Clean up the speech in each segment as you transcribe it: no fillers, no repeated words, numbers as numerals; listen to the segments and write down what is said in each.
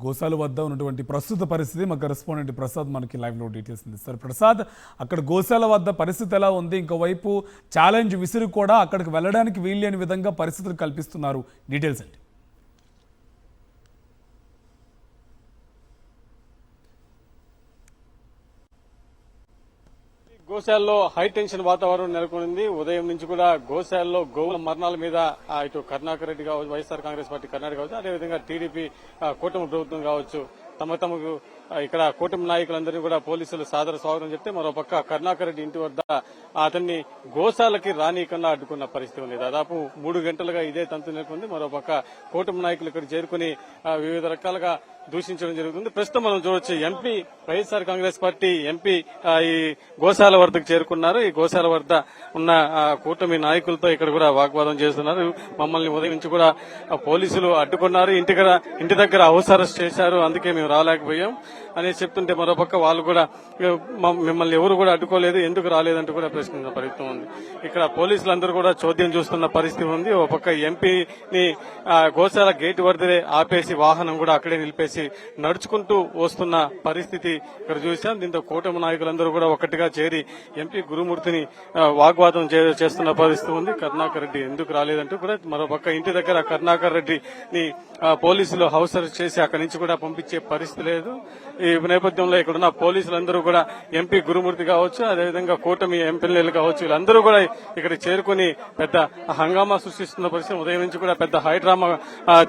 గోశాల వద్ద ఉన్నటువంటి ప్రస్తుత పరిస్థితి మా కరెస్పాండెంట్ ప్రసాద్ మనకి లైవ్లో డీటెయిల్స్ అందిస్తారు. ప్రసాద్, అక్కడ గోశాల వద్ద పరిస్థితి ఎలా ఉంది? ఇంకోవైపు ఛాలెంజ్ విసిరి కూడా అక్కడికి వెళ్ళడానికి వీల్లేని విధంగా పరిస్థితులు కల్పిస్తున్నారు. డీటెయిల్స్ అండి. గోశాలలో హై టెన్షన్ వాతావరణం నెలకొంది. ఉదయం నుంచి కూడా గోశాలలో గోవుల మరణాల మీద ఇటు కరుణాకర్ రెడ్డి కావచ్చు, వైఎస్ఆర్ కాంగ్రెస్ పార్టీ కర్ణాటక కావచ్చు, అదేవిధంగా టీడీపీ కూటమి ప్రభుత్వం కావచ్చు, తమకు ఇక్కడ కూటమి నాయకులందరినీ కూడా పోలీసులు సాదర స్వాగతం చెప్తే, మరోపక్క కరుణాకర్ రెడ్డి ఇంటి వద్ద అతన్ని గోశాలకి రానీయకుండా అడ్డుకున్న పరిస్థితి ఉంది. దాదాపు 3 గంటలుగా ఇదే తంతు నెలకొంది. మరోపక్క కూటమి నాయకులు ఇక్కడ చేరుకుని వివిధ రకాలుగా దూషించడం జరుగుతుంది. ప్రస్తుతం మనం చూడొచ్చు, MP YSR Congress party MP ఈ గోశాల వద్దకు చేరుకున్నారు. ఈ గోశాల వద్ద ఉన్న కూటమి నాయకులతో ఇక్కడ కూడా వాగ్వాదం చేస్తున్నారు. మమ్మల్ని ఉదయం నుంచి కూడా పోలీసులు అడ్డుకున్నారు, ఇంటి దగ్గర హౌస్ అరెస్ట్ చేశారు, అందుకే మేము రాలేకపోయాం అని చెప్తుంటే, మరోపక్క వాళ్ళు కూడా మిమ్మల్ని ఎవరు కూడా అడ్డుకోలేదు, ఎందుకు రాలేదంటూ కూడా ప్రశ్నించిన పరిస్థితి ఉంది. ఇక్కడ పోలీసులందరూ కూడా చోద్యం చూస్తున్న పరిస్థితి ఉంది. ఒక పక్క ఎంపీని గోశాల గేటు వద్దనే ఆపేసి వాహనం కూడా అక్కడే నిలిపేసి నడుచుకుంటూ వస్తున్న పరిస్థితి ఇక్కడ చూసాం. దీంతో కూటమి నాయకులందరూ కూడా ఒక్కటిగా చేరి ఎంపీ గురుమూర్తిని వాగ్వాదం చేస్తున్న పరిస్థితి ఉంది. కరుణాకర్ రెడ్డి ఎందుకు రాలేదంటూ కూడా మరోపక్క ఇంటి దగ్గర కరుణాకర్ రెడ్డిని పోలీసులు హౌస్ అరెస్ట్ చేసి అక్కడి నుంచి కూడా పంపించే పరిస్థితి లేదు. ఈ నేపథ్యంలో ఇక్కడున్న పోలీసులందరూ కూడా ఎంపీ గురుమూర్తి కావచ్చు, అదేవిధంగా కూటమి ఎమ్మెల్యేలు కావచ్చు, వీళ్ళందరూ కూడా ఇక్కడ చేరుకుని పెద్ద హంగామా సృష్టిస్తున్న పరిస్థితి. ఉదయం నుంచి కూడా పెద్ద హైడ్రామా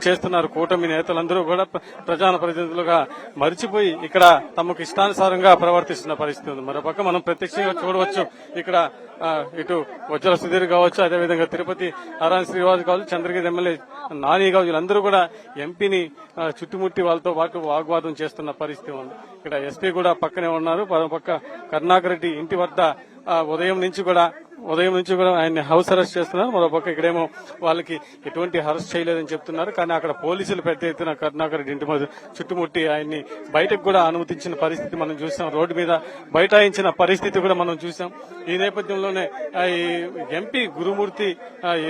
చేస్తున్నారు. కూటమి నేతలందరూ కూడా ప్రజాప్రతినిధులుగా మరిచిపోయి ఇక్కడ తమకు ఇష్టానుసారంగా ప్రవర్తిస్తున్న పరిస్థితి ఉంది. మరోపక్క మనం ప్రత్యక్షంగా చూడవచ్చు, ఇక్కడ ఇటు వజ్ర సుధీర్ కావచ్చు, అదేవిధంగా తిరుపతి నారాయణ శ్రీనివాస్ కావచ్చు, చంద్రగిరి ఎమ్మెల్యే నాని కావచ్చు, వీళ్ళందరూ కూడా ఎంపీని చుట్టుముట్టి వాళ్ళతో పాటు వాగ్వాదం చేస్తున్న పరిస్థితి ఉంది. ఇక్కడ ఎస్పీ కూడా పక్కనే ఉన్నారు. మరోపక్క కరుణాకర్ రెడ్డి ఇంటి వద్ద ఉదయం నుంచి కూడా ఆయన్ని హౌస్ అరెస్ట్ చేస్తున్నారు. మరోపక్క ఇక్కడేమో వాళ్ళకి ఎటువంటి అరెస్ట్ చేయలేదని చెప్తున్నారు. కానీ అక్కడ పోలీసులు పెద్ద ఎత్తున కరుణాకర్ రెడ్డి ఇంటి మీద చుట్టుముట్టి ఆయన్ని బయటకు కూడా అనుమతించిన పరిస్థితి మనం చూసాం. రోడ్డు మీద బైఠాయించిన పరిస్థితి కూడా మనం చూసాం. ఈ నేపథ్యంలోనే ఈ ఎంపీ గురుమూర్తి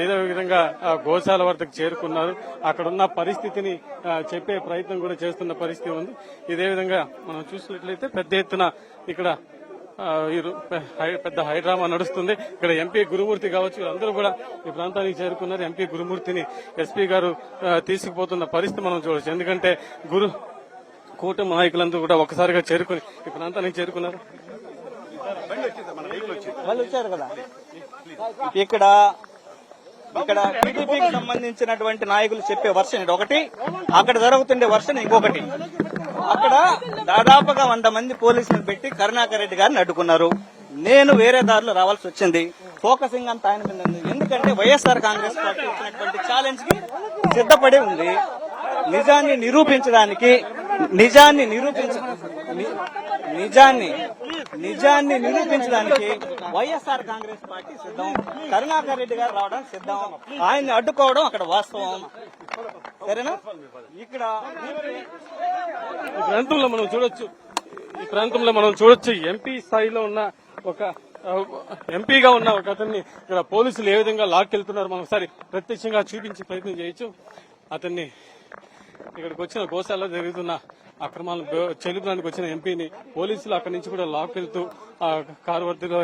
ఏదో విధంగా గోశాల వద్దకు చేరుకున్నారు. అక్కడున్న పరిస్థితిని చెప్పే ప్రయత్నం కూడా చేస్తున్న పరిస్థితి ఉంది. ఇదే విధంగా మనం చూసినట్లయితే పెద్ద ఎత్తున ఇక్కడ పెద్ద హైడ్రామా నడుస్తుంది. ఇక్కడ ఎంపీ గురుమూర్తి కావచ్చు, అందరూ కూడా ఈ ప్రాంతానికి చేరుకున్నారు. ఎంపీ గురుమూర్తిని ఎస్పీ గారు తీసుకుపోతున్న పరిస్థితి మనం చూడవచ్చు. ఎందుకంటే కూటమి నాయకులందరూ కూడా ఒక్కసారిగా చేరుకుని ఈ ప్రాంతానికి చేరుకున్నారు. వాళ్ళు వచ్చారు కదా. ఇక్కడ టీడీపీకి సంబంధించినటువంటి నాయకులు చెప్పే వర్షన్ ఇది ఒకటి, అక్కడ జరుగుతుండే వర్షన్ ఇంకొకటి. అక్కడ దాదాపుగా 100 మంది పోలీసులు పెట్టి కరుణాకర్ రెడ్డి గారిని అడ్డుకున్నారు. నేను వేరే దారిలో రావాల్సి వచ్చింది. ఫోకసింగ్ అంతా ఆయన మీద ఉంది. ఎందుకంటే వైఎస్ఆర్ కాంగ్రెస్ పార్టీ ఇచ్చినటువంటి ఛాలెంజ్ కి సిద్ధపడి ఉంది. నిజాన్ని నిరూపించడానికి వైఎస్ఆర్ కాంగ్రెస్ పార్టీ సిద్ధం. కరుణాకర్ రెడ్డి గారు రావడానికి సిద్ధం. ఆయన్ని అడ్డుకోవడం అక్కడ వాస్తవం. సరేనా? ఇక్కడ ఈ ప్రాంతంలో మనం చూడొచ్చు ఎంపీ స్థాయిలో ఉన్న ఒక ఎంపీగా ఉన్న ఒక అతన్ని ఇక్కడ పోలీసులు ఏ విధంగా లాక్కెళ్తున్నారు మనం ఒకసారి ప్రత్యక్షంగా చూపించే ప్రయత్నం చేయొచ్చు. అతన్ని ఇక్కడికి వచ్చిన గోశాలలో జరుగుతున్న అక్రమాలను చెల్లించడానికి వచ్చిన ఎంపీని పోలీసులు అక్కడి నుంచి కూడా లాక్కెళ్తూ కారు వర్దిలో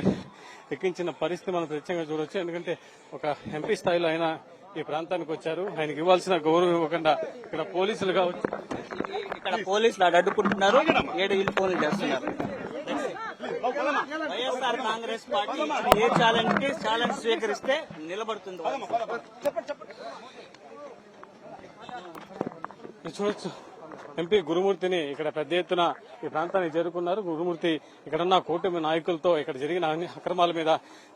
ఎక్కించిన పరిస్థితి మనం ప్రత్యేకంగా చూడొచ్చు. ఎందుకంటే ఒక ఎంపీ స్థాయిలో ఆయన ఈ ప్రాంతానికి వచ్చారు. ఆయనకి ఇవ్వాల్సిన గౌరవం ఇవ్వకుండా ఇక్కడ పోలీసులు కావచ్చు, ఇక్కడ పోలీసులు అడ్డుకుంటున్నారు, ఏడు ఇల్లు ఫోన్లు చేస్తున్నారు. వైఎస్ఆర్ కాంగ్రెస్ పార్టీ ఏ ఛాలెంజ్ స్వీకరిస్తే నిలబడుతుంది. చూడొచ్చు, ఎంపీ గురుమూర్తిని ఇక్కడ పెద్ద ఎత్తున ఈ ప్రాంతానికి చేరుకున్నారు. గురుమూర్తి ఇక్కడున్న కూటమి నాయకులతో ఇక్కడ జరిగిన అక్రమాల మీద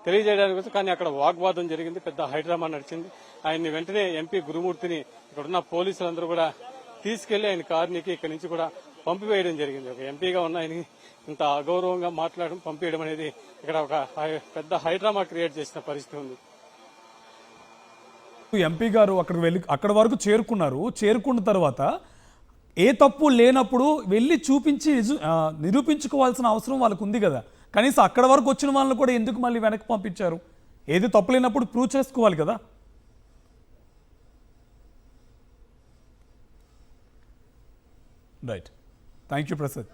తెలియజేయడానికి వచ్చి, కానీ అక్కడ వాగ్వాదం జరిగింది, పెద్ద హైడ్రామా నడిచింది. ఆయన్ని వెంటనే ఎంపీ గురుమూర్తిని ఇక్కడున్న పోలీసులందరూ కూడా తీసుకెళ్లి ఆయన కారునికి ఇక్కడి నుంచి కూడా పంపివేయడం జరిగింది. ఒక ఎంపీగా ఉన్న ఆయన ఇంత అగౌరవంగా మాట్లాడడం, పంపించడం అనేది ఇక్కడ ఒక పెద్ద హైడ్రామా క్రియేట్ చేసిన పరిస్థితి ఉంది. ఎంపీ గారు అక్కడి వరకు చేరుకున్నారు. చేరుకున్న తర్వాత ఏ తప్పు లేనప్పుడు వెళ్ళి చూపించి నిరూపించుకోవాల్సిన అవసరం వాళ్ళకు ఉంది కదా. కనీసం అక్కడ వరకు వచ్చిన వాళ్ళని కూడా ఎందుకు మళ్ళీ వెనక్కి పంపించారు? ఏది తప్పు లేనప్పుడు ప్రూవ్ చేసుకోవాలి కదా. Right thank you Prasad.